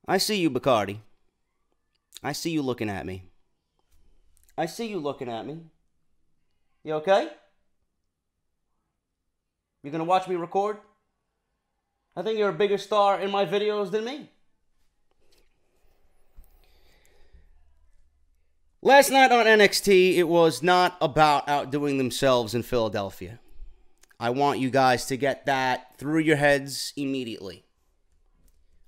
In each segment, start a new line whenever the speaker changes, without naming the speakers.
I see you, Bacardi. I see you looking at me. I see you looking at me. You okay? You gonna watch me record? I think you're a bigger star in my videos than me. Last night on NXT, it was not about outdoing themselves in Philadelphia. I want you guys to get that through your heads immediately.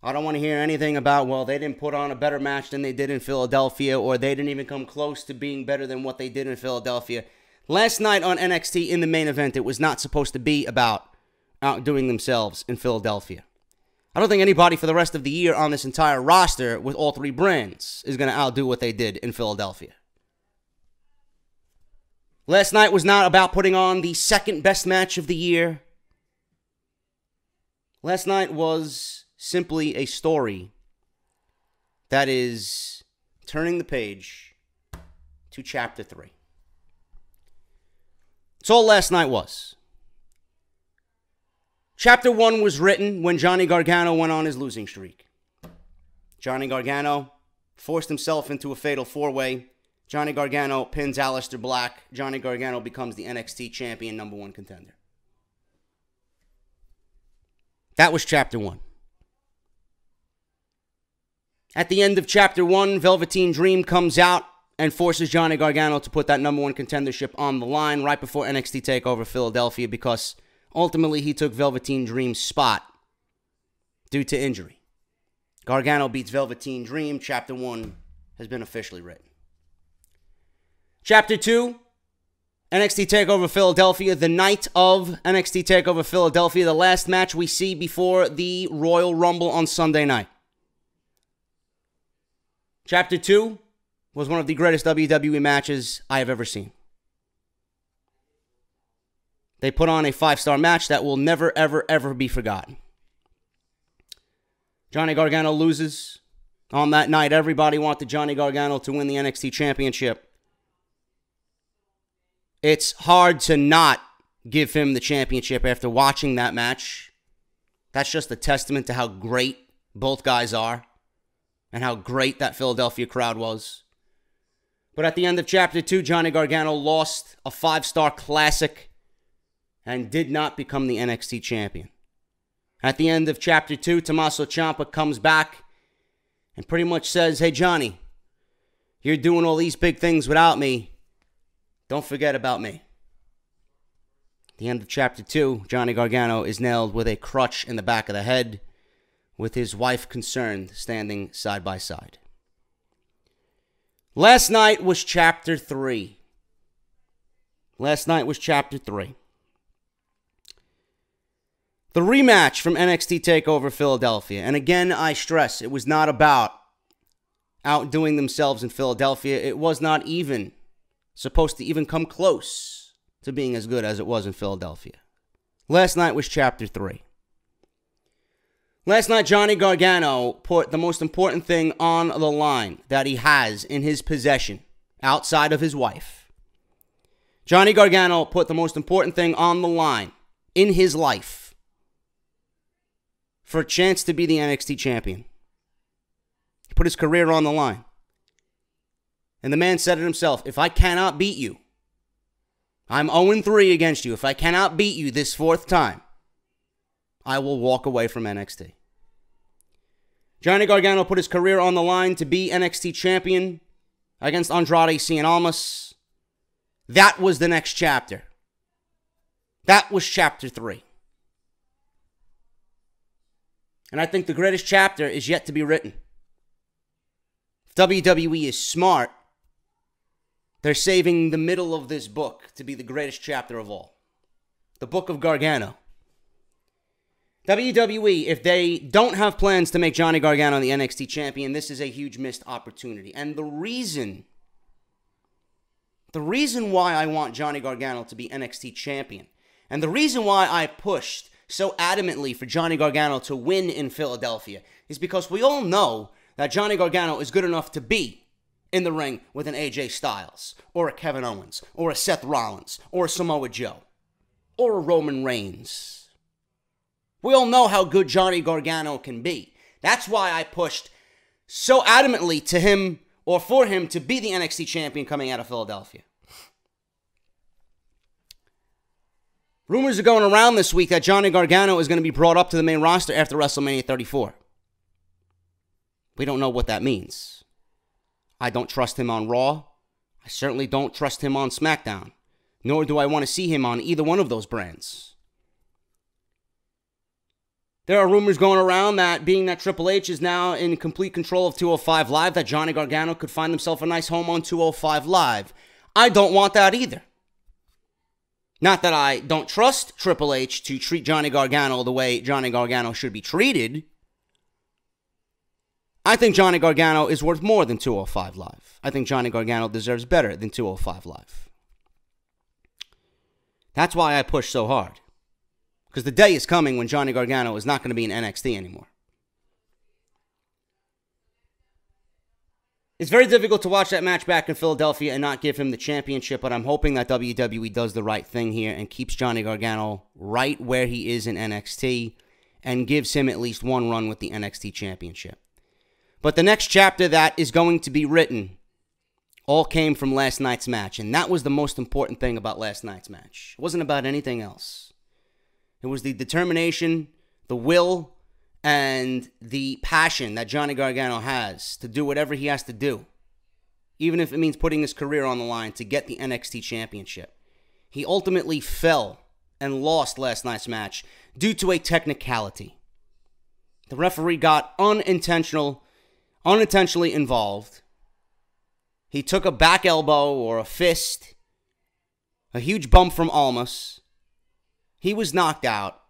I don't want to hear anything about, well, they didn't put on a better match than they did in Philadelphia, or they didn't even come close to being better than what they did in Philadelphia. Last night on NXT in the main event, it was not supposed to be about outdoing themselves in Philadelphia. I don't think anybody for the rest of the year on this entire roster with all three brands is going to outdo what they did in Philadelphia. Last night was not about putting on the second best match of the year. Last night was simply a story that is turning the page to Chapter 3. That's all last night was. Chapter 1 was written when Johnny Gargano went on his losing streak. Johnny Gargano forced himself into a fatal four-way. Johnny Gargano pins Aleister Black. Johnny Gargano becomes the NXT champion, #1 contender. That was Chapter 1. At the end of Chapter 1, Velveteen Dream comes out and forces Johnny Gargano to put that #1 contendership on the line right before NXT Takeover Philadelphia, because ultimately he took Velveteen Dream's spot due to injury. Gargano beats Velveteen Dream. Chapter 1 has been officially written. Chapter 2, NXT TakeOver Philadelphia. The night of NXT TakeOver Philadelphia, the last match we see before the Royal Rumble on Sunday night. Chapter 2 was one of the greatest WWE matches I have ever seen. They put on a 5-star match that will never, ever, ever be forgotten. Johnny Gargano loses. On that night, everybody wanted Johnny Gargano to win the NXT Championship. It's hard to not give him the championship after watching that match. That's just a testament to how great both guys are and how great that Philadelphia crowd was. But at the end of Chapter 2, Johnny Gargano lost a 5-star classic and did not become the NXT champion. At the end of Chapter 2, Tommaso Ciampa comes back and pretty much says, hey, Johnny, you're doing all these big things without me. Don't forget about me. At the end of Chapter 2, Johnny Gargano is nailed with a crutch in the back of the head, with his wife concerned, standing side by side. Last night was Chapter 3. Last night was Chapter 3. The rematch from NXT TakeOver Philadelphia. And again, I stress, it was not about outdoing themselves in Philadelphia. It was not even supposed to even come close to being as good as it was in Philadelphia. Last night was Chapter 3. Last night, Johnny Gargano put the most important thing on the line that he has in his possession outside of his wife. Johnny Gargano put the most important thing on the line in his life for a chance to be the NXT champion. He put his career on the line. And the man said it himself, if I cannot beat you, I'm 0-3 against you. If I cannot beat you this 4th time, I will walk away from NXT. Johnny Gargano put his career on the line to be NXT champion against Andrade Cien Almas. That was the next chapter. That was Chapter 3. And I think the greatest chapter is yet to be written. If WWE is smart, they're saving the middle of this book to be the greatest chapter of all. The Book of Gargano. WWE, if they don't have plans to make Johnny Gargano the NXT champion, this is a huge missed opportunity. And the reason why I want Johnny Gargano to be NXT champion, and the reason why I pushed so adamantly for Johnny Gargano to win in Philadelphia, is because we all know that Johnny Gargano is good enough to be in the ring with an AJ Styles, or a Kevin Owens, or a Seth Rollins, or a Samoa Joe, or a Roman Reigns. We all know how good Johnny Gargano can be. That's why I pushed so adamantly to him or for him to be the NXT champion coming out of Philadelphia. Rumors are going around this week that Johnny Gargano is going to be brought up to the main roster after WrestleMania 34. We don't know what that means. I don't trust him on Raw. I certainly don't trust him on SmackDown. Nor do I want to see him on either one of those brands. There are rumors going around that being that Triple H is now in complete control of 205 Live, that Johnny Gargano could find himself a nice home on 205 Live. I don't want that either. Not that I don't trust Triple H to treat Johnny Gargano the way Johnny Gargano should be treated. I think Johnny Gargano is worth more than 205 Live. I think Johnny Gargano deserves better than 205 Live. That's why I push so hard. Because the day is coming when Johnny Gargano is not going to be in NXT anymore. It's very difficult to watch that match back in Philadelphia and not give him the championship, but I'm hoping that WWE does the right thing here and keeps Johnny Gargano right where he is in NXT and gives him at least one run with the NXT championship. But the next chapter that is going to be written all came from last night's match, and that was the most important thing about last night's match. It wasn't about anything else. It was the determination, the will, and the passion that Johnny Gargano has to do whatever he has to do, even if it means putting his career on the line to get the NXT championship. He ultimately fell and lost last night's match due to a technicality. The referee got unintentionally involved. He took a back elbow or a fist, a huge bump from Almas. He was knocked out.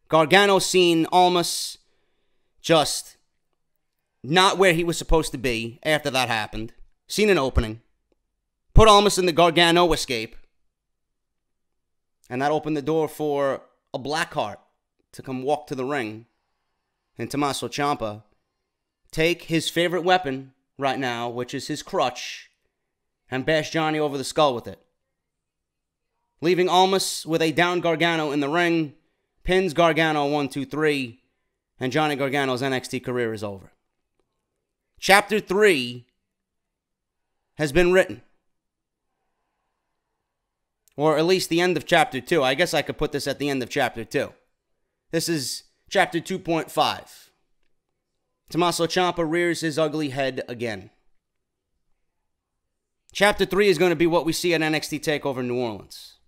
Gargano seen Almas just not where he was supposed to be after that happened. Seen an opening. Put Almas in the Gargano escape. And that opened the door for a Blackheart to come walk to the ring. And Tommaso Ciampa take his favorite weapon right now, which is his crutch, and bash Johnny over the skull with it. Leaving Almas with a down Gargano in the ring, pins Gargano 1, 2, 3, and Johnny Gargano's NXT career is over. Chapter 3 has been written. Or at least the end of Chapter 2. I guess I could put this at the end of Chapter 2. This is Chapter 2.5. Tommaso Ciampa rears his ugly head again. Chapter 3 is going to be what we see at NXT Takeover New Orleans.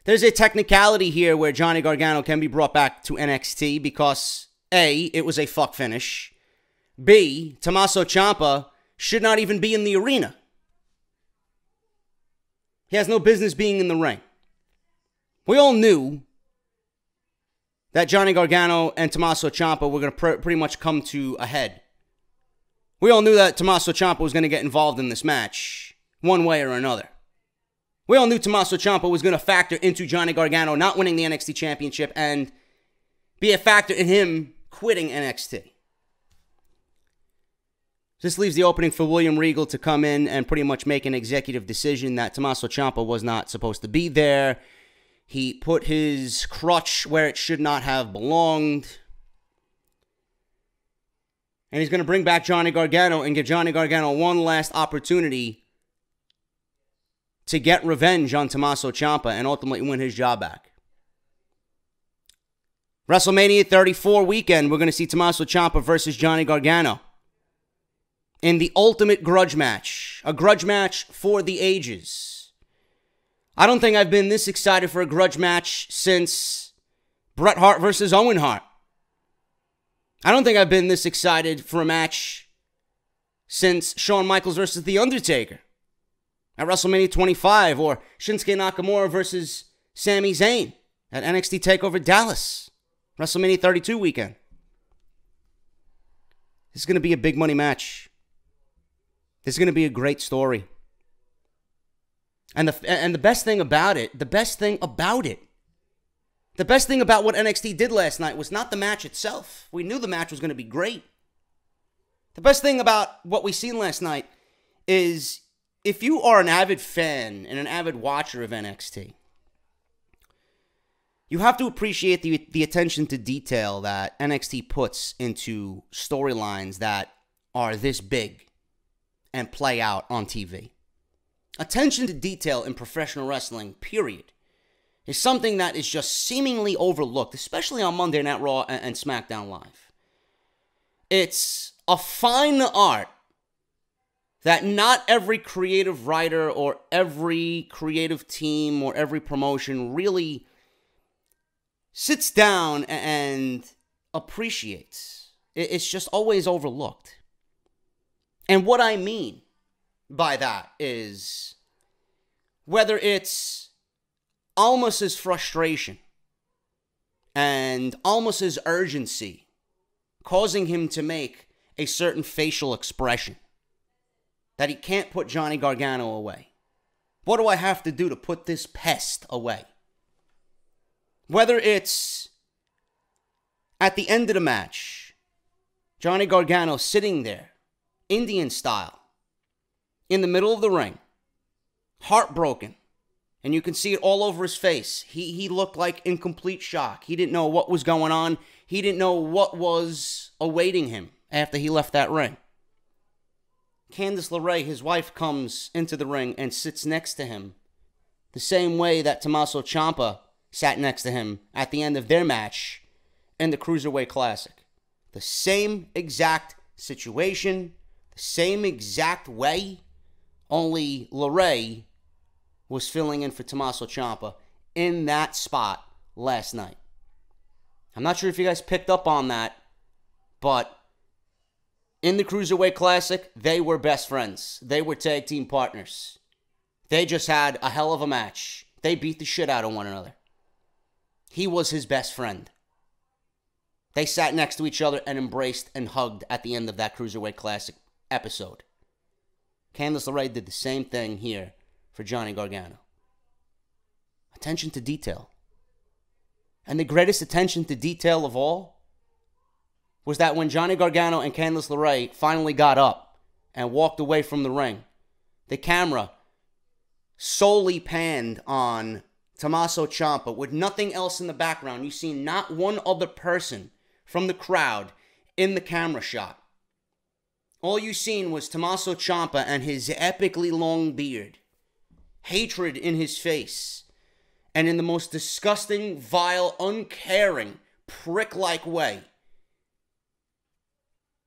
There's a technicality here where Johnny Gargano can be brought back to NXT because A, it was a fuck finish. B, Tommaso Ciampa should not even be in the arena. He has no business being in the ring. We all knew that Johnny Gargano and Tommaso Ciampa were going to pretty much come to a head. We all knew that Tommaso Ciampa was going to get involved in this match, one way or another. We all knew Tommaso Ciampa was going to factor into Johnny Gargano not winning the NXT Championship and be a factor in him quitting NXT. This leaves the opening for William Regal to come in and pretty much make an executive decision that Tommaso Ciampa was not supposed to be there. He put his crutch where it should not have belonged. And he's going to bring back Johnny Gargano and give Johnny Gargano one last opportunity to get revenge on Tommaso Ciampa and ultimately win his job back. WrestleMania 34 weekend, we're going to see Tommaso Ciampa versus Johnny Gargano in the ultimate grudge match. A grudge match for the ages. I don't think I've been this excited for a grudge match since Bret Hart versus Owen Hart. I don't think I've been this excited for a match since Shawn Michaels versus The Undertaker at WrestleMania 25, or Shinsuke Nakamura versus Sami Zayn at NXT TakeOver Dallas, WrestleMania 32 weekend. This is going to be a big money match. This is going to be a great story. And the best thing about what NXT did last night was not the match itself. We knew the match was going to be great. The best thing about what we seen last night is if you are an avid fan and an avid watcher of NXT, You have to appreciate the attention to detail that NXT puts into storylines that are this big and play out on TV. Attention to detail in professional wrestling, period, is something that is just seemingly overlooked, especially on Monday Night Raw and SmackDown Live. It's a fine art that not every creative writer or every creative team or every promotion really sits down and appreciates. It's just always overlooked. And what I mean by that is whether it's Almas's frustration and Almas's urgency causing him to make a certain facial expression that he can't put Johnny Gargano away. What do I have to do to put this pest away? Whether it's at the end of the match, Johnny Gargano sitting there, Indian style, in the middle of the ring, heartbroken, and you can see it all over his face. He looked like in complete shock. He didn't know what was going on. He didn't know what was awaiting him after he left that ring. Candice LeRae, his wife, comes into the ring and sits next to him the same way that Tommaso Ciampa sat next to him at the end of their match in the Cruiserweight Classic. The same exact situation, the same exact way, only LeRae was filling in for Tommaso Ciampa in that spot last night. I'm not sure if you guys picked up on that, but in the Cruiserweight Classic, they were best friends. They were tag team partners. They just had a hell of a match. They beat the shit out of one another. He was his best friend. They sat next to each other and embraced and hugged at the end of that Cruiserweight Classic episode. Candice LeRae did the same thing here for Johnny Gargano. Attention to detail. And the greatest attention to detail of all was that when Johnny Gargano and Candice LeRae finally got up and walked away from the ring, the camera solely panned on Tommaso Ciampa with nothing else in the background. You see not one other person from the crowd in the camera shot. All you seen was Tommaso Ciampa and his epically long beard, hatred in his face, and in the most disgusting, vile, uncaring, prick-like way.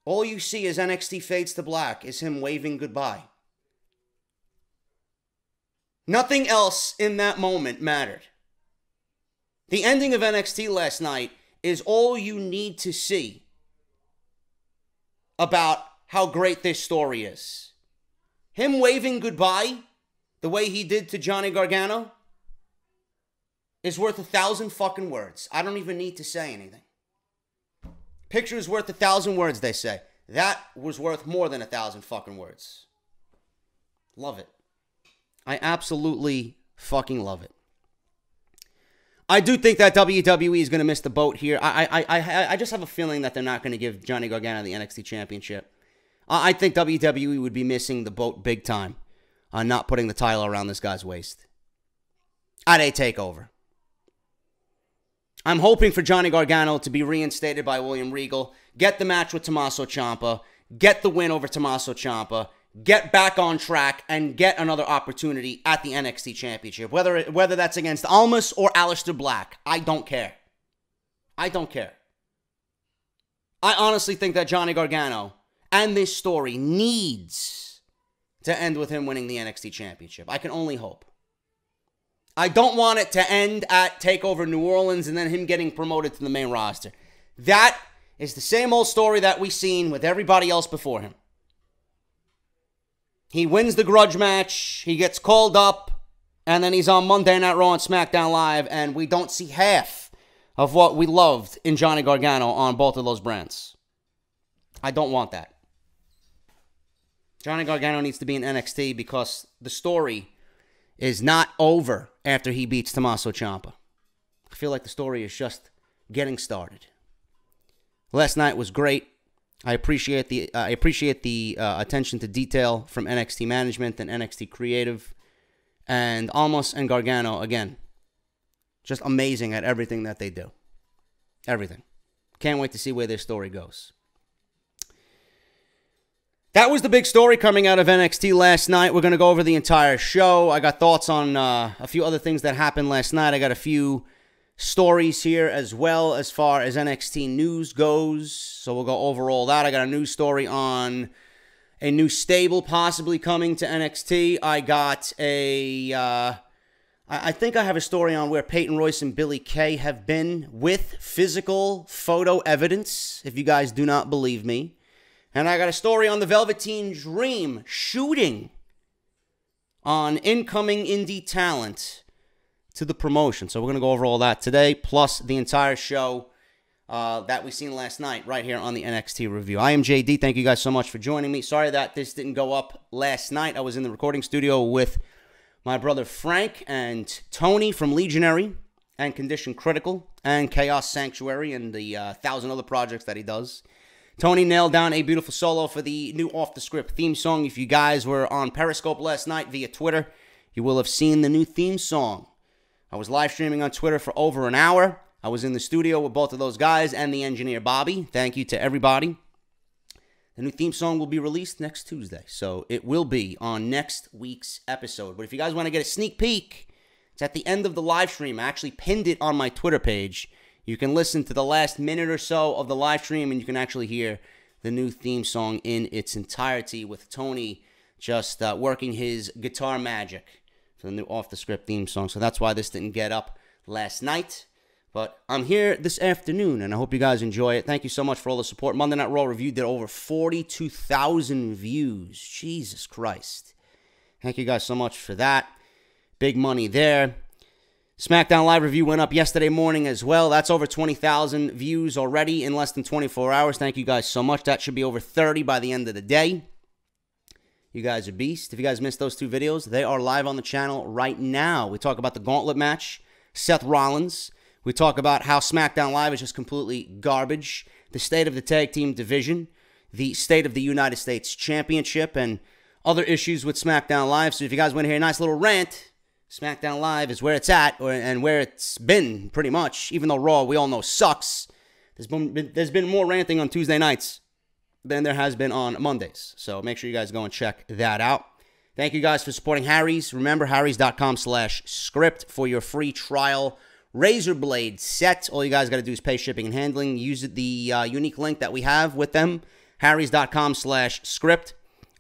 All you see as NXT fades to black is him waving goodbye. Nothing else in that moment mattered. The ending of NXT last night is all you need to see about how great this story is. Him waving goodbye, the way he did to Johnny Gargano, is worth 1,000 fucking words. I don't even need to say anything. Picture is worth 1,000 words, they say. That was worth more than 1,000 fucking words. Love it. I absolutely fucking love it. I do think that WWE is going to miss the boat here. I just have a feeling that they're not going to give Johnny Gargano the NXT Championship. I think WWE would be missing the boat big time on not putting the title around this guy's waist at a takeover. I'm hoping for Johnny Gargano to be reinstated by William Regal, get the match with Tommaso Ciampa, get the win over Tommaso Ciampa, get back on track, and get another opportunity at the NXT Championship. Whether that's against Almas or Aleister Black, I don't care. I don't care. I honestly think that Johnny Gargano and this story needs to end with him winning the NXT Championship. I can only hope. I don't want it to end at TakeOver New Orleans and then him getting promoted to the main roster. That is the same old story that we've seen with everybody else before him. He wins the grudge match, he gets called up, and then he's on Monday Night Raw and SmackDown Live, and we don't see half of what we loved in Johnny Gargano on both of those brands. I don't want that. Johnny Gargano needs to be in NXT because the story is not over after he beats Tommaso Ciampa. I feel like the story is just getting started. Last night was great. I appreciate the attention to detail from NXT management and NXT creative. And Almas and Gargano, again, Just amazing at everything that they do. Everything. Can't wait to see where this story goes. That was the big story coming out of NXT last night. We're going to go over the entire show. I got thoughts on a few other things that happened last night. I got a few stories here as well as far as NXT news goes. So we'll go over all that. I got a news story on a new stable possibly coming to NXT. I got I think I have a story on where Peyton Royce and Billie Kay have been with physical photo evidence, if you guys do not believe me. And I got a story on the Velveteen Dream shooting on incoming indie talent to the promotion. So we're going to go over all that today, plus the entire show that we seen last night right here on the NXT review. I am JD. Thank you guys so much for joining me. Sorry that this didn't go up last night. I was in the recording studio with my brother Frank and Tony from Legionary and Condition Critical and Chaos Sanctuary and the 1,000 other projects that he does. Tony nailed down a beautiful solo for the new Off the Script theme song. If you guys were on Periscope last night via Twitter, you will have seen the new theme song. I was live streaming on Twitter for over an hour. I was in the studio with both of those guys and the engineer Bobby. Thank you to everybody. The new theme song will be released next Tuesday, so it will be on next week's episode. But if you guys want to get a sneak peek, it's at the end of the live stream. I actually pinned it on my Twitter page. You can listen to the last minute or so of the live stream, and you can actually hear the new theme song in its entirety with Tony just working his guitar magic for the new off-the-script theme song. So that's why this didn't get up last night. But I'm here this afternoon, and I hope you guys enjoy it. Thank you so much for all the support. Monday Night Raw review did over 42,000 views. Jesus Christ. Thank you guys so much for that. Big money there. SmackDown Live review went up yesterday morning as well. That's over 20,000 views already in less than 24 hours. Thank you guys so much. That should be over 30 by the end of the day. You guys are beasts. If you guys missed those two videos, they are live on the channel right now. We talk about the Gauntlet match, Seth Rollins. We talk about how SmackDown Live is just completely garbage, the state of the tag team division, the state of the United States Championship, and other issues with SmackDown Live. So if you guys want to hear a nice little rant, SmackDown Live is where it's at, and where it's been, pretty much. Even though Raw, we all know, sucks. There's been more ranting on Tuesday nights than there has been on Mondays. So make sure you guys go and check that out. Thank you guys for supporting Harry's. Remember, harrys.com/script for your free trial razor blade set. All you guys got to do is pay shipping and handling. Use the unique link that we have with them, harrys.com/script.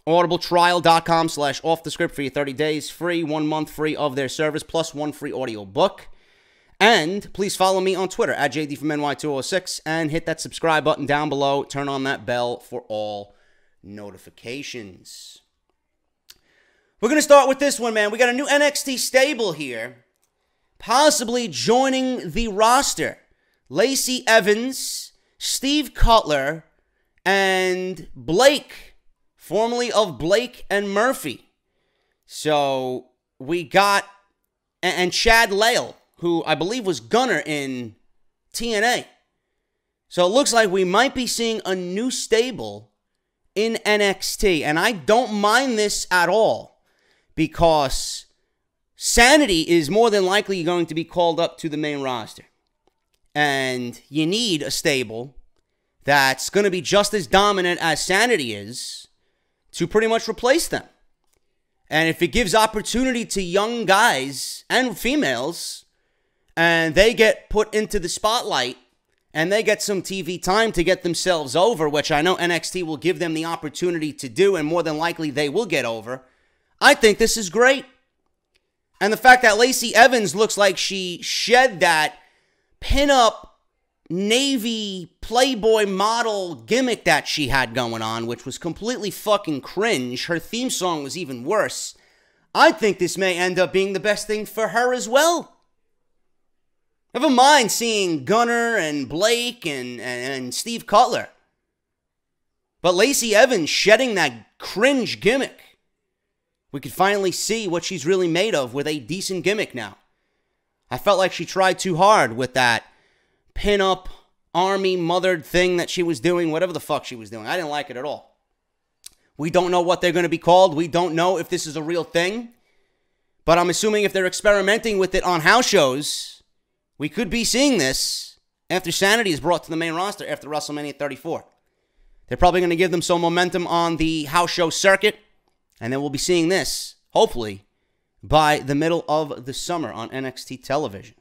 audibletrial.com/offthescript for your 30 days free, 1 month free of their service, plus 1 free audio book. And please follow me on Twitter at JDFROMNY206 and hit that subscribe button down below. Turn on that bell for all notifications. We're going to start with this one, man. We got a new NXT stable here, possibly joining the roster. Lacey Evans, Steve Cutler, and Blake, formerly of Blake and Murphy. So we got, and Chad Lale, who I believe was Gunner in TNA. So it looks like we might be seeing a new stable in NXT. And I don't mind this at all, because Sanity is more than likely going to be called up to the main roster. And you need a stable that's going to be just as dominant as Sanity is to pretty much replace them. And if it gives opportunity to young guys and females, and they get put into the spotlight, and they get some TV time to get themselves over, which I know NXT will give them the opportunity to do, and more than likely they will get over, I think this is great. And the fact that Lacey Evans looks like she shed that pin-up Navy Playboy model gimmick that she had going on, which was completely fucking cringe. Her theme song was even worse. I think this may end up being the best thing for her as well. Never mind seeing Gunner and Blake and Steve Cutler. But Lacey Evans shedding that cringe gimmick. We could finally see what she's really made of with a decent gimmick now. I felt like she tried too hard with that pin-up, army-mothered thing that she was doing, whatever the fuck she was doing. I didn't like it at all. We don't know what they're going to be called. We don't know if this is a real thing. But I'm assuming if they're experimenting with it on house shows, we could be seeing this after Sanity is brought to the main roster after WrestleMania 34. They're probably going to give them some momentum on the house show circuit, and then we'll be seeing this, hopefully, by the middle of the summer on NXT television.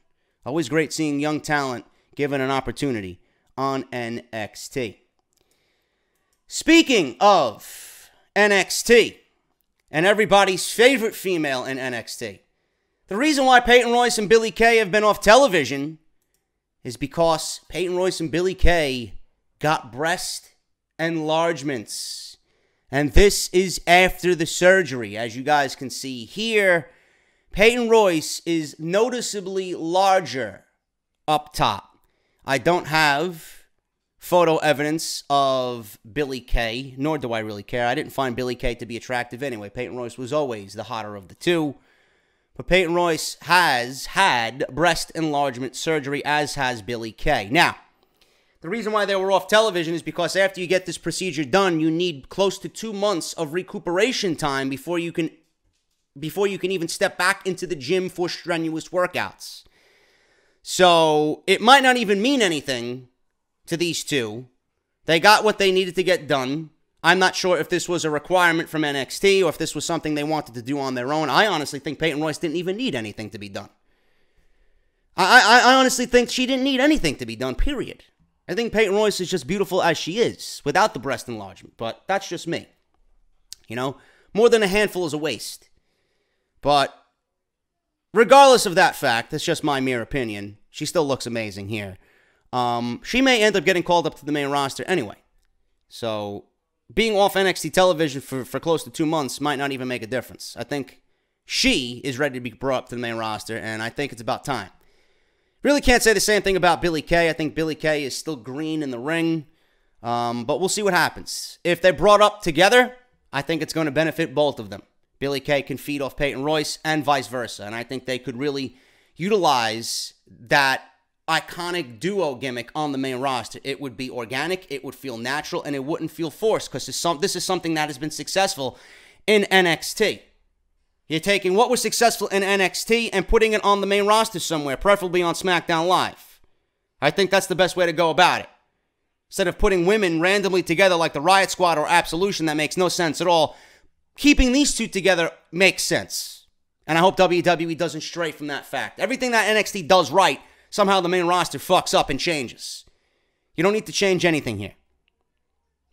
Always great seeing young talent given an opportunity on NXT. Speaking of NXT, and everybody's favorite female in NXT, the reason why Peyton Royce and Billie Kay have been off television is because Peyton Royce and Billie Kay got breast enlargements. And this is after the surgery. As you guys can see here, Peyton Royce is noticeably larger up top. I don't have photo evidence of Billie Kay, nor do I really care. I didn't find Billie Kay to be attractive anyway. Peyton Royce was always the hotter of the two. But Peyton Royce has had breast enlargement surgery, as has Billie Kay. Now, the reason why they were off television is because after you get this procedure done, you need close to 2 months of recuperation time before you can even step back into the gym for strenuous workouts. So it might not even mean anything to these two. They got what they needed to get done. I'm not sure if this was a requirement from NXT or if this was something they wanted to do on their own. I honestly think Peyton Royce didn't even need anything to be done. I honestly think she didn't need anything to be done, period. I think Peyton Royce is just beautiful as she is, without the breast enlargement. But that's just me. You know, more than a handful is a waste. But regardless of that fact, that's just my mere opinion. She still looks amazing here. She may end up getting called up to the main roster anyway. So being off NXT television for close to 2 months might not even make a difference. I think she is ready to be brought up to the main roster, and I think it's about time. Really can't say the same thing about Billie Kay. I think Billie Kay is still green in the ring, but we'll see what happens. If they're brought up together, I think it's going to benefit both of them. Billie Kay can feed off Peyton Royce and vice versa, and I think they could really utilize that iconic duo gimmick on the main roster. It would be organic, it would feel natural, and it wouldn't feel forced because this is something that has been successful in NXT. You're taking what was successful in NXT and putting it on the main roster somewhere, preferably on SmackDown Live. I think that's the best way to go about it. Instead of putting women randomly together like the Riot Squad or Absolution, that makes no sense at all. Keeping these two together makes sense. And I hope WWE doesn't stray from that fact. Everything that NXT does right, somehow the main roster fucks up and changes. You don't need to change anything here.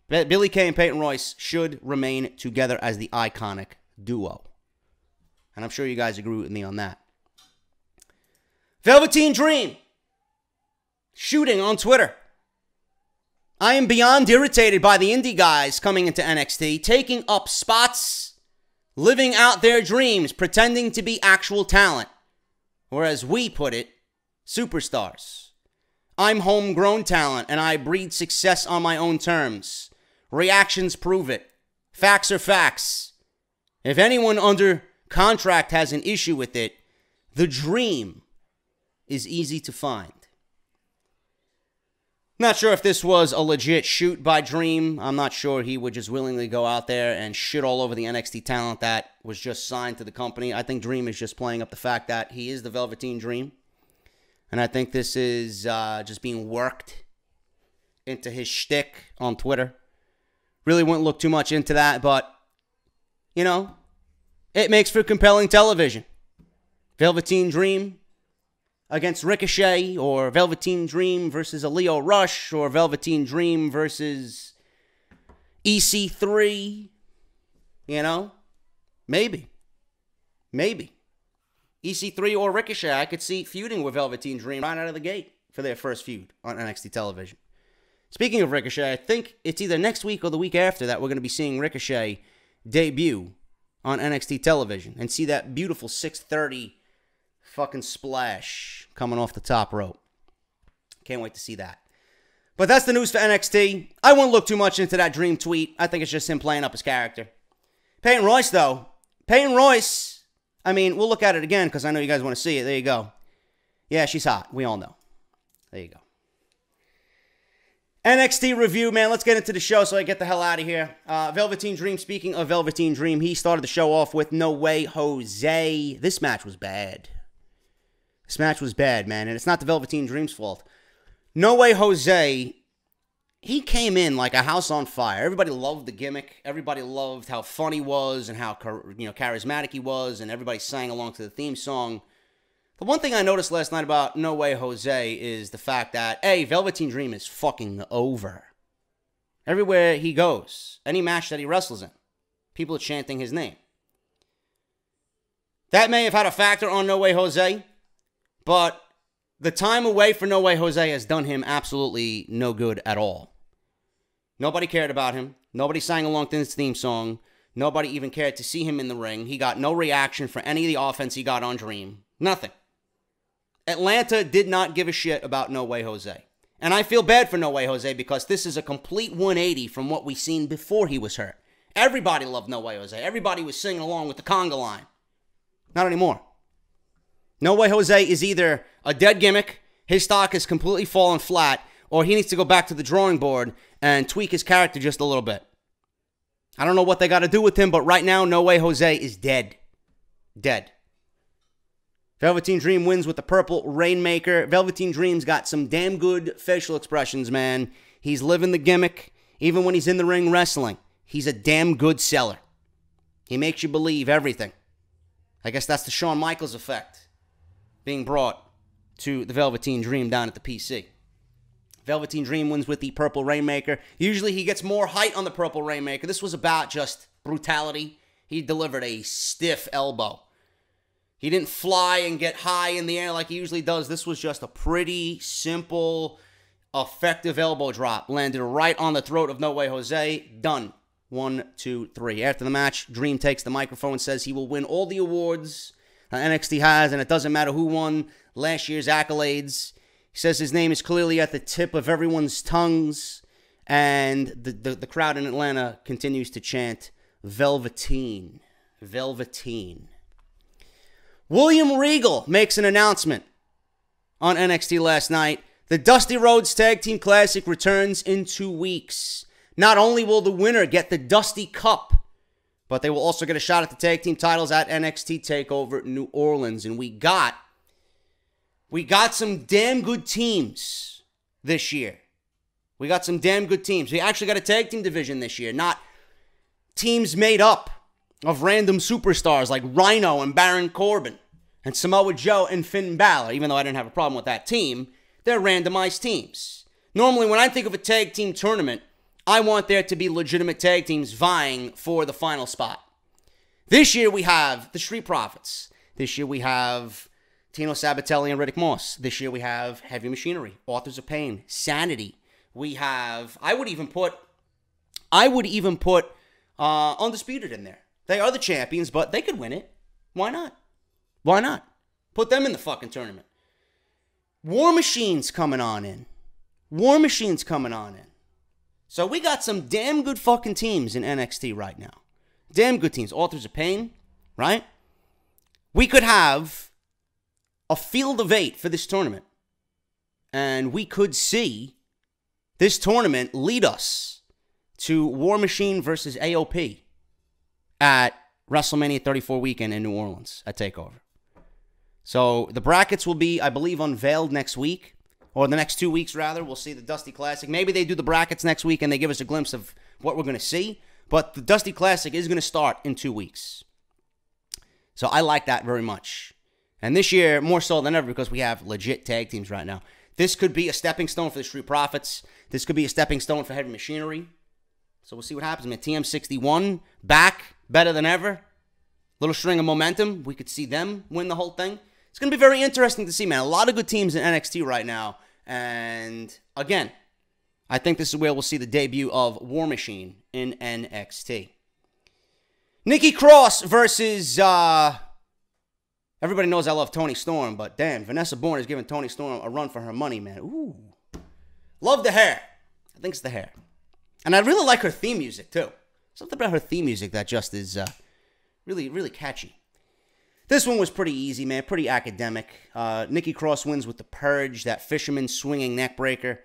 Billie Kay and Peyton Royce should remain together as the iconic duo. And I'm sure you guys agree with me on that. Velveteen Dream. Shooting on Twitter. I am beyond irritated by the indie guys coming into NXT, taking up spots, living out their dreams, pretending to be actual talent. Or as we put it, superstars. I'm homegrown talent, and I breed success on my own terms. Reactions prove it. Facts are facts. If anyone under contract has an issue with it, the dream is easy to find. Not sure if this was a legit shoot by Dream. I'm not sure he would just willingly go out there and shit all over the NXT talent that was just signed to the company. I think Dream is just playing up the fact that he is the Velveteen Dream. And I think this is just being worked into his shtick on Twitter. Really wouldn't look too much into that, but, you know, it makes for compelling television. Velveteen Dream against Ricochet, or Velveteen Dream versus a Lio Rush, or Velveteen Dream versus EC3. You know? Maybe. EC3 or Ricochet, I could see feuding with Velveteen Dream right out of the gate for their first feud on NXT television. Speaking of Ricochet, I think it's either next week or the week after that we're going to be seeing Ricochet debut on NXT television and see that beautiful 630 fucking splash coming off the top rope. Can't wait to see that. But that's the news for NXT. I won't look too much into that Dream tweet. I think it's just him playing up his character. Peyton Royce, though. Peyton Royce, I mean, we'll look at it again because I know you guys want to see it. There you go. Yeah, she's hot. We all know. There you go. NXT review, man. Let's get into the show so I get the hell out of here. Velveteen Dream, speaking of Velveteen Dream, he started the show off with No Way Jose. This match was bad. This match was bad, man, and it's not the Velveteen Dream's fault. No Way Jose, he came in like a house on fire. Everybody loved the gimmick. Everybody loved how fun he was and how charismatic he was, and everybody sang along to the theme song. The one thing I noticed last night about No Way Jose is the fact that, A, Velveteen Dream is fucking over. Everywhere he goes, any match that he wrestles in, people are chanting his name. That may have had a factor on No Way Jose, but the time away for No Way Jose has done him absolutely no good at all. Nobody cared about him. Nobody sang along to his theme song. Nobody even cared to see him in the ring. He got no reaction for any of the offense he got on Dream. Nothing. Atlanta did not give a shit about No Way Jose. And I feel bad for No Way Jose because this is a complete 180 from what we've seen before he was hurt. Everybody loved No Way Jose. Everybody was singing along with the conga line. Not anymore. No Way Jose is either a dead gimmick, his stock has completely fallen flat, or he needs to go back to the drawing board and tweak his character just a little bit. I don't know what they got to do with him, but right now, No Way Jose is dead. Dead. Velveteen Dream wins with the purple Rainmaker. Velveteen Dream's got some damn good facial expressions, man. He's living the gimmick, even when he's in the ring wrestling. He's a damn good seller. He makes you believe everything. I guess that's the Shawn Michaels effect being brought to the Velveteen Dream down at the PC. Velveteen Dream wins with the purple Rainmaker. Usually he gets more height on the purple Rainmaker. This was about just brutality. He delivered a stiff elbow. He didn't fly and get high in the air like he usually does. This was just a pretty simple, effective elbow drop. Landed right on the throat of No Way Jose. Done. 1, 2, 3. After the match, Dream takes the microphone and says he will win all the awards NXT has, and it doesn't matter who won last year's accolades. He says his name is clearly at the tip of everyone's tongues, and the crowd in Atlanta continues to chant, Velveteen. Velveteen. William Regal makes an announcement on NXT last night. The Dusty Rhodes Tag Team Classic returns in 2 weeks. Not only will the winner get the Dusty Cup, but they will also get a shot at the tag team titles at NXT TakeOver New Orleans. And we got some damn good teams this year. We got some damn good teams. We actually got a tag team division this year, not teams made up of random superstars like Rhino and Baron Corbin and Samoa Joe and Finn Balor. Even though I didn't have a problem with that team, they're randomized teams. Normally, when I think of a tag team tournament, I want there to be legitimate tag teams vying for the final spot. This year we have the Street Profits. This year we have Tino Sabatelli and Riddick Moss. This year we have Heavy Machinery, Authors of Pain, Sanity. We have, I would even put Undisputed in there. They are the champions, but they could win it. Why not? Why not? Put them in the fucking tournament. War Machine's coming on in. War Machine's coming on in. So we got some damn good fucking teams in NXT right now. Damn good teams. Authors of Pain, right? We could have a field of 8 for this tournament. And we could see this tournament lead us to War Machine versus AOP at WrestleMania 34 weekend in New Orleans at TakeOver. So the brackets will be, I believe, unveiled next week. Or the next 2 weeks, rather. We'll see the Dusty Classic. Maybe they do the brackets next week and they give us a glimpse of what we're going to see. But the Dusty Classic is going to start in 2 weeks. So I like that very much. And this year, more so than ever, because we have legit tag teams right now. This could be a stepping stone for the Street Profits. This could be a stepping stone for Heavy Machinery. So we'll see what happens, man. TM61, back, better than ever. Little string of momentum. We could see them win the whole thing. It's going to be very interesting to see, man. A lot of good teams in NXT right now. And again, I think this is where we'll see the debut of War Machine in NXT. Nikki Cross versus, everybody knows I love Toni Storm, but damn, Vanessa Bourne is giving Toni Storm a run for her money, man. Ooh. Love the hair. I think it's the hair. And I really like her theme music, too. Something about her theme music that just is really, really catchy. This one was pretty easy, man. Pretty academic. Nikki Cross wins with the Purge, that fisherman swinging neckbreaker.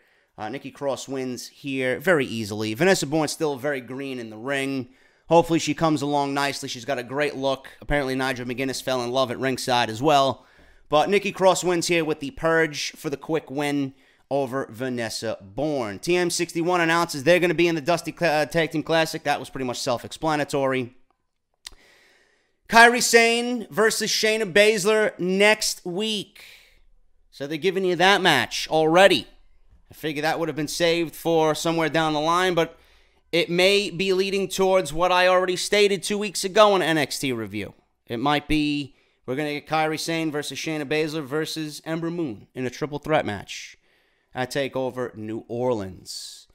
Nikki Cross wins here very easily. Vanessa Bourne still very green in the ring. Hopefully she comes along nicely. She's got a great look. Apparently Nigel McGuinness fell in love at ringside as well. But Nikki Cross wins here with the Purge for the quick win over Vanessa Bourne. TM61 announces they're going to be in the Dusty Tag Team Classic. That was pretty much self-explanatory. Kyra Sain versus Shayna Baszler next week. So they're giving you that match already. I figure that would have been saved for somewhere down the line, but it may be leading towards what I already stated 2 weeks ago in NXT review. It might be we're going to get Kyra Sain versus Shayna Baszler versus Ember Moon in a triple threat match at TakeOver New Orleans.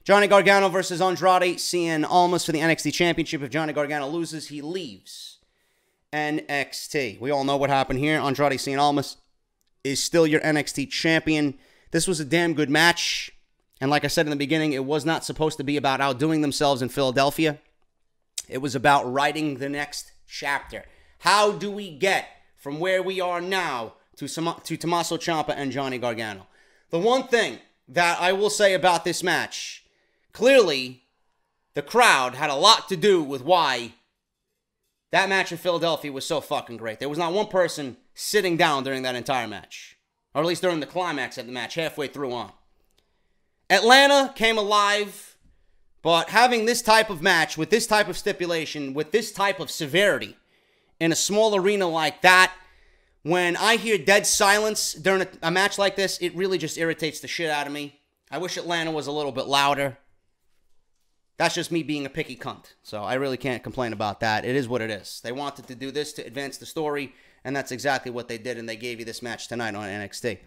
Johnny Gargano versus Andrade Cien Almas for the NXT Championship. If Johnny Gargano loses, he leaves NXT. We all know what happened here. Andrade Cien Almas is still your NXT champion. This was a damn good match. And like I said in the beginning, it was not supposed to be about outdoing themselves in Philadelphia. It was about writing the next chapter. How do we get from where we are now to Tommaso Ciampa and Johnny Gargano? The one thing that I will say about this match, clearly the crowd had a lot to do with why that match in Philadelphia was so fucking great. There was not one person sitting down during that entire match. Or at least during the climax of the match, halfway through on. Atlanta came alive, but having this type of match, with this type of stipulation, with this type of severity, in a small arena like that, when I hear dead silence during a match like this, it really just irritates the shit out of me. I wish Atlanta was a little bit louder. That's just me being a picky cunt. So I really can't complain about that. It is what it is. They wanted to do this to advance the story, and that's exactly what they did, and they gave you this match tonight on NXT.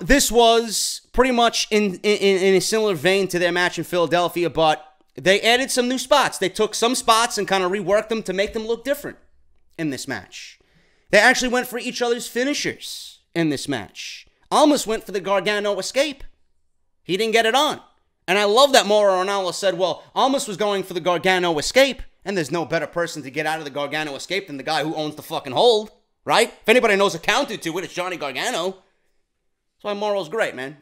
This was pretty much in a similar vein to their match in Philadelphia, but they added some new spots. They took some spots and kind of reworked them to make them look different in this match. They actually went for each other's finishers in this match. Almost went for the Gargano escape. He didn't get it on. And I love that Mauro Ranallo said, well, Almost was going for the Gargano escape, and there's no better person to get out of the Gargano escape than the guy who owns the fucking hold, right? If anybody knows a counter to it, it's Johnny Gargano. That's why Mauro's great, man.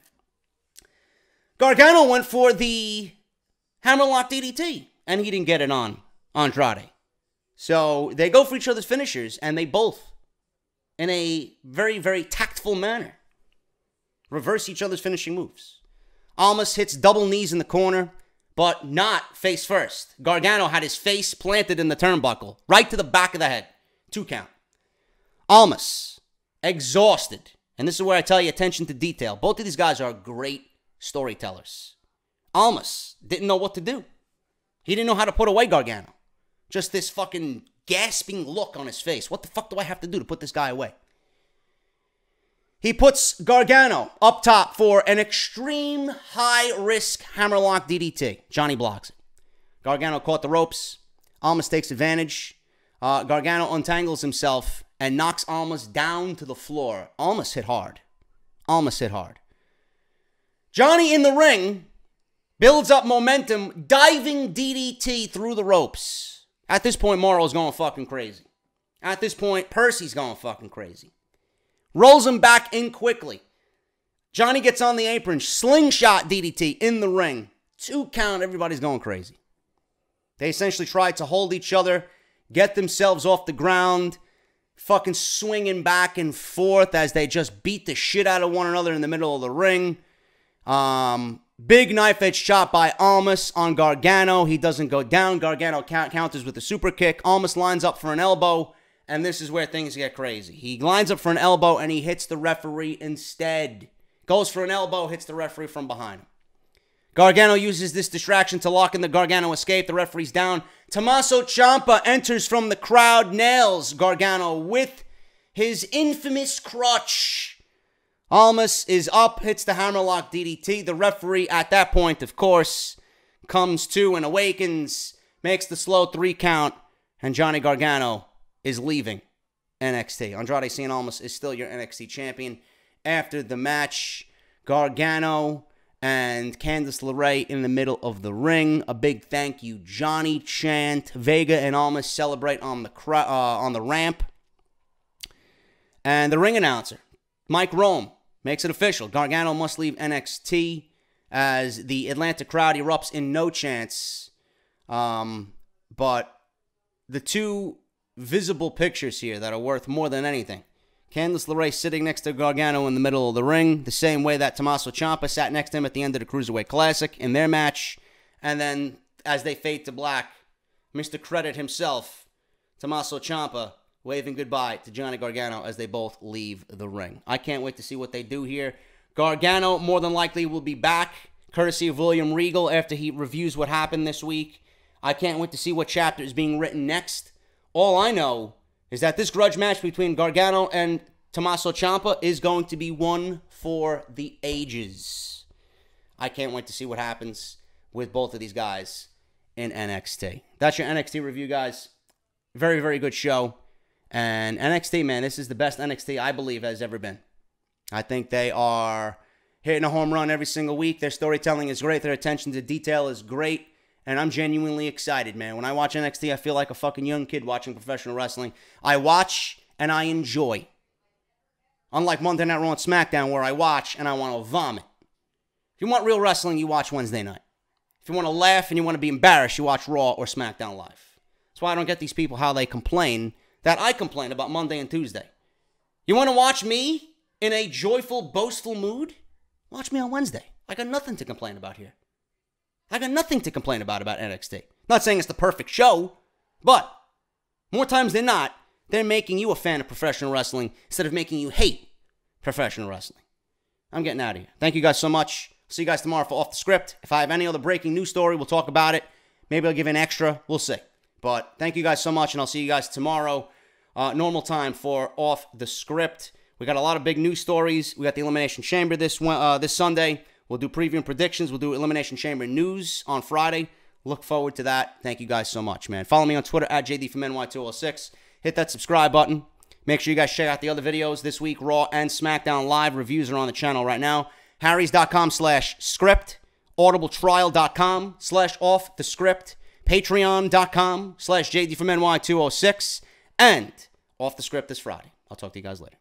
Gargano went for the Hammerlock DDT, and he didn't get it on Andrade. So they go for each other's finishers, and they both, in a very, very tactful manner, reverse each other's finishing moves. Almas hits double knees in the corner, but not face first. Gargano had his face planted in the turnbuckle, right to the back of the head. 2 count. Almas, exhausted. And this is where I tell you, attention to detail. Both of these guys are great storytellers. Almas didn't know what to do. He didn't know how to put away Gargano. Just this fucking gasping look on his face. What the fuck do I have to do to put this guy away? He puts Gargano up top for an extreme high-risk hammerlock DDT. Johnny blocks it. Gargano caught the ropes. Almas takes advantage. Gargano untangles himself and knocks Almas down to the floor. Almas hit hard. Almas hit hard. Johnny in the ring builds up momentum, diving DDT through the ropes. At this point, Mauro's going fucking crazy. At this point, Percy's going fucking crazy. Rolls him back in quickly. Johnny gets on the apron, slingshot DDT in the ring. 2 count, everybody's going crazy. They essentially tried to hold each other, get themselves off the ground, fucking swinging back and forth as they just beat the shit out of one another in the middle of the ring. Big knife edge chop by Almas on Gargano. He doesn't go down. Gargano counters with a super kick. Almas lines up for an elbow, and this is where things get crazy. He lines up for an elbow, and he hits the referee instead. Goes for an elbow, hits the referee from behind him. Gargano uses this distraction to lock in the Gargano escape. The referee's down. Tommaso Ciampa enters from the crowd, nails Gargano with his infamous crutch. Almas is up, hits the hammerlock DDT. The referee at that point, of course, comes to and awakens, makes the slow 3 count, and Johnny Gargano is leaving NXT. Andrade Cien Almas is still your NXT champion. After the match, Gargano and Candice LeRae in the middle of the ring. A big thank you, Johnny chant. Vega and Almas celebrate on the ramp. And the ring announcer, Mike Rome, makes it official. Gargano must leave NXT as the Atlanta crowd erupts in no chance. But the 2 visible pictures here that are worth more than anything. Candice LeRae sitting next to Gargano in the middle of the ring, the same way that Tommaso Ciampa sat next to him at the end of the Cruiserweight Classic in their match. And then, as they fade to black, Mr. Credit himself, Tommaso Ciampa, waving goodbye to Johnny Gargano as they both leave the ring. I can't wait to see what they do here. Gargano more than likely will be back, courtesy of William Regal, after he reviews what happened this week. I can't wait to see what chapter is being written next. All I know is that this grudge match between Gargano and Tommaso Ciampa is going to be one for the ages. I can't wait to see what happens with both of these guys in NXT. That's your NXT review, guys. Very, very good show. And NXT, man, this is the best NXT I believe has ever been. I think they are hitting a home run every single week. Their storytelling is great. Their attention to detail is great. And I'm genuinely excited, man. When I watch NXT, I feel like a fucking young kid watching professional wrestling. I watch and I enjoy. Unlike Monday Night Raw and SmackDown, where I watch and I want to vomit. If you want real wrestling, you watch Wednesday night. If you want to laugh and you want to be embarrassed, you watch Raw or SmackDown Live. That's why I don't get these people how they complain that I complain about Monday and Tuesday. You want to watch me in a joyful, boastful mood? Watch me on Wednesday. I got nothing to complain about here. I got nothing to complain about NXT. Not saying it's the perfect show, but more times than not, they're making you a fan of professional wrestling instead of making you hate professional wrestling. I'm getting out of here. Thank you guys so much. See you guys tomorrow for Off the Script. If I have any other breaking news story, we'll talk about it. Maybe I'll give an extra. We'll see. But thank you guys so much, and I'll see you guys tomorrow, normal time for Off the Script. We got a lot of big news stories. We got the Elimination Chamber this Sunday. We'll do preview and predictions. We'll do Elimination Chamber news on Friday. Look forward to that. Thank you guys so much, man. Follow me on Twitter at JDFROMNY206. Hit that subscribe button. Make sure you guys check out the other videos this week. Raw and SmackDown Live reviews are on the channel right now. Harrys.com/script. Audibletrial.com/offthescript. Patreon.com/JDFROMNY206. And Off the Script this Friday. I'll talk to you guys later.